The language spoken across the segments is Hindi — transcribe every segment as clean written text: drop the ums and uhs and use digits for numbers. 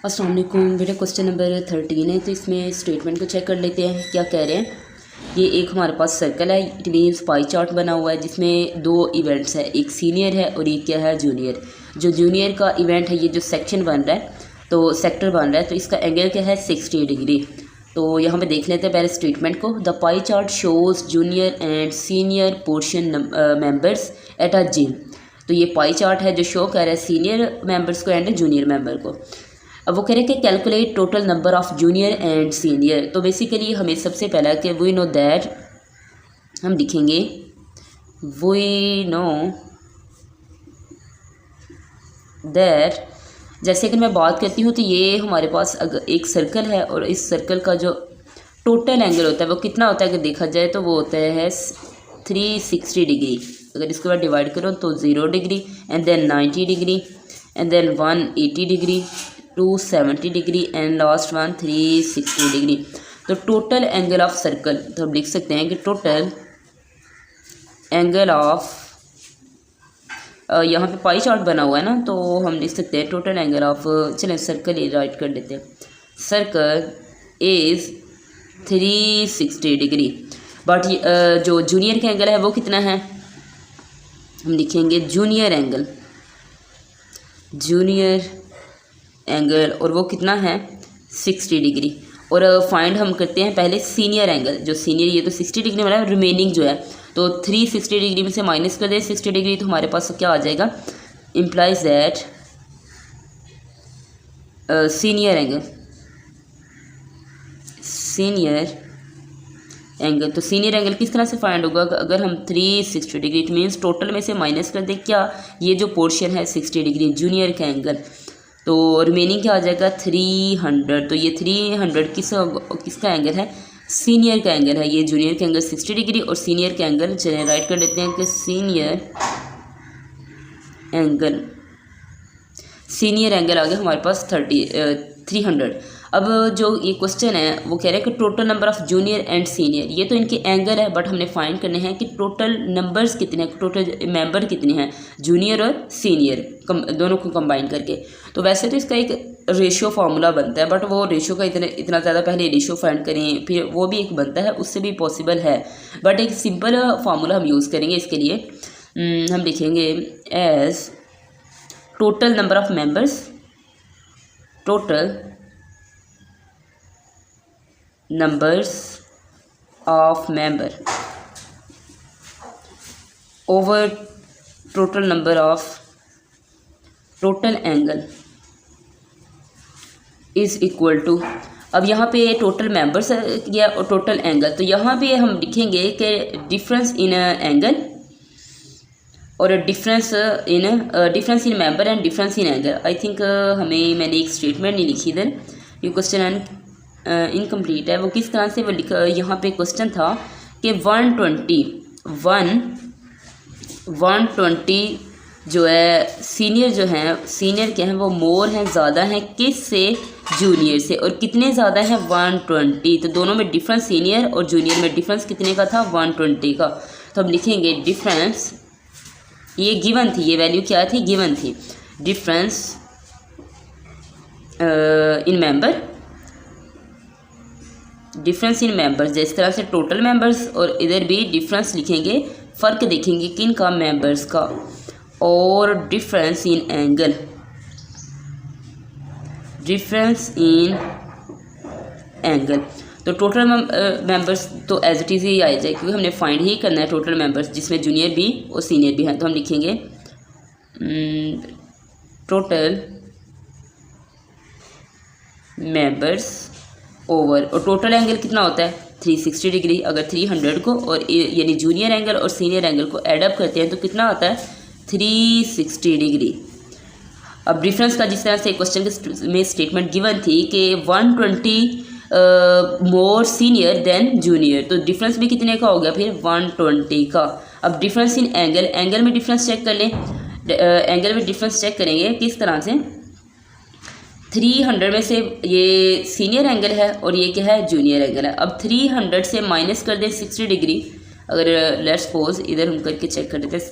अस्सलाम वालेकुम बेटा, क्वेश्चन नंबर 13 है। तो इसमें स्टेटमेंट को चेक कर लेते हैं क्या कह रहे हैं। ये एक हमारे पास सर्कल है, इट मीन्स पाई चार्ट बना हुआ है जिसमें दो इवेंट्स है, एक सीनियर है और एक क्या है जूनियर। जो जूनियर का इवेंट है, ये जो सेक्शन बन रहा है तो सेक्टर बन रहा है, तो इसका एंगल क्या है 60 डिग्री। तो यहाँ पे देख लेते हैं पहले स्टेटमेंट को। The pie chart shows junior and senior portion members at a gym. तो ये पाई चार्ट है जो शो कर रहा है सीनियर मेंबर्स को एंड जूनियर मेंबर को। अब वो कह रहे हैं कि calculate total number of junior and senior. तो बेसिकली हमें सबसे पहला कि वी नो दैट, हम लिखेंगे वी नो दैट। जैसे कि मैं बात करती हूँ तो ये हमारे पास अगर एक सर्कल है और इस सर्कल का जो टोटल एंगल होता है वो कितना होता है, अगर देखा जाए तो वो होता है 360 डिग्री। अगर इसके बाद डिवाइड करो तो 0 degree and then 90 degree and then 180 degree, 270 degree and last one 360 degree. तो टोटल एंगल ऑफ सर्कल, तो हम लिख सकते हैं कि टोटल एंगल ऑफ, यहाँ पे पाई चार्ट बना हुआ है ना, तो हम लिख सकते हैं टोटल एंगल ऑफ, चलें सर्कल ही राइट कर लेते हैं। सर्कल इज़ 360 डिग्री, बट जो जूनियर का एंगल है वो कितना है, हम लिखेंगे जूनियर एंगल, जूनियर एंगल, और वो कितना है 60 डिग्री। और फाइंड हम करते हैं पहले सीनियर एंगल, जो सीनियर ये तो 60 डिग्री वाला है, रिमेनिंग जो है तो 360 डिग्री में से माइनस कर दे 60 डिग्री, तो हमारे पास क्या आ जाएगा, implies that senior angle, senior angle. तो सीनियर एंगल किस तरह से फाइंड होगा, अगर हम 360 डिग्री, इट मीन्स टोटल में से माइनस कर दें क्या, ये जो पोर्शन है 60 डिग्री जूनियर का एंगल, तो रिमेनिंग क्या आ जाएगा 300। तो ये 300 किसका एंगल है, सीनियर का एंगल है। ये जूनियर का एंगल 60 डिग्री और सीनियर का एंगल, चलिए राइट कर लेते हैं कि सीनियर एंगल, सीनियर एंगल आ गया हमारे पास 300। अब जो ये क्वेश्चन है वो कह रहे हैं कि total number of junior and senior, ये तो इनके एंगल है बट हमने फाइंड करने हैं कि टोटल नंबर्स कितने हैं, टोटल मेंबर कितने हैं जूनियर और सीनियर दोनों को कंबाइन करके। तो वैसे तो इसका एक रेशियो फार्मूला बनता है, बट वो रेशियो का इतना ज़्यादा पहले रेशियो फाइंड करें फिर वो भी एक बनता है, उससे भी पॉसिबल है, बट एक सिंपल फार्मूला हम यूज़ करेंगे इसके लिए। हम लिखेंगे as total number of members, total numbers of member over total number of total angle is equal to। अब यहाँ पे टोटल मेंबर्स या और टोटल एंगल, तो यहाँ पे हम लिखेंगे कि डिफरेंस इन एंगल और difference in member and difference in angle. I think मैंने एक स्टेटमेंट नहीं लिखी इधर, ये क्वेश्चन इनकम्प्लीट है। वो किस तरह से वो लिखा, यहाँ पे क्वेश्चन था कि 120 जो है सीनियर क्या है वो मोर हैं, ज़्यादा हैं किस से, जूनियर से, और कितने ज़्यादा हैं 120। तो दोनों में डिफरेंस, सीनियर और जूनियर में डिफरेंस कितने का था 120 का। तो हम लिखेंगे डिफरेंस, ये गिवन थी, ये वैल्यू क्या थी, गिवन थी, difference in member, difference in members, जिस तरह से टोटल मेंबर्स, और इधर भी डिफरेंस लिखेंगे, फ़र्क देखेंगे किन का, मेंबर्स का, और difference in angle, difference in angle. तो टोटल मेंबर्स तो एज इट इज़ ही आ जाए क्योंकि हमने फाइंड ही करना है टोटल मेंबर्स जिसमें जूनियर भी और सीनियर भी हैं। तो हम लिखेंगे टोटल मेंबर्स ओवर, और टोटल एंगल कितना होता है 360 डिग्री। अगर 300 को और यानी जूनियर एंगल और सीनियर एंगल को एडअप करते हैं तो कितना आता है 360 डिग्री। अब डिफरेंस का जिस तरह से क्वेश्चन में स्टेटमेंट गिवन थी कि 120 मोर सीनियर देन जूनियर, तो डिफरेंस भी कितने का हो गया फिर 120 का। अब डिफरेंस इन एंगल, एंगल में डिफरेंस चेक कर लें, एंगल में डिफरेंस चेक करेंगे किस तरह से, 300 में से ये सीनियर एंगल है और ये क्या है जूनियर एंगल है। अब 300 से माइनस कर दें 60 डिग्री, अगर लेट्स सपोज इधर हम करके चेक कर देते हैं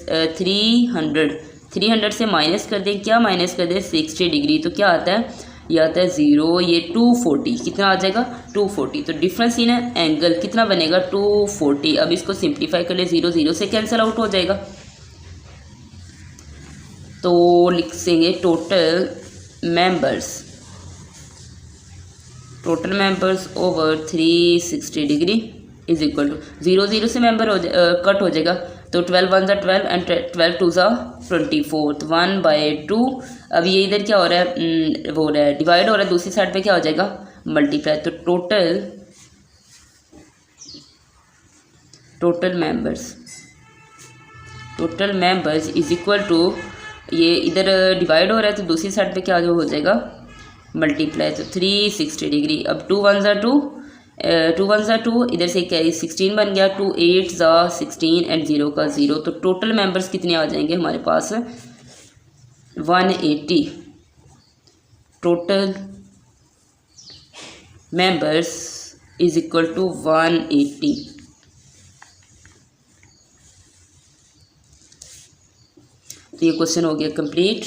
300 से माइनस कर दें, क्या माइनस कर दें 60 डिग्री, तो क्या आता है ये आता है 0, ये 240, कितना आ जाएगा 240। तो डिफरेंस इन एंगल कितना बनेगा 240। अब इसको सिंप्लीफाई कर ले, 0 0 से कैंसिल आउट हो जाएगा। तो लिखेंगे total members over 360 degree is equal to 0 0 से मेंबर कट हो जाएगा। तो 12 1 12 एंड 12 2 24, 1/2। अब ये इधर क्या हो रहा है, वो हो रहा है डिवाइड हो रहा है, दूसरी साइड पे क्या हो जाएगा मल्टीप्लाई। तो total members is equal to, ये इधर डिवाइड हो रहा है तो दूसरी साइड पे क्या हो जाएगा मल्टीप्लाई। तो 360 डिग्री। अब 2 1 2, 2 1 2, इधर से क्या 16 बन गया, 2 8 16 एंड 0 का 0। तो टोटल मेंबर्स कितने आ जाएंगे हमारे पास 180। Total members is equal to 180। तो ये क्वेश्चन हो गया कंप्लीट।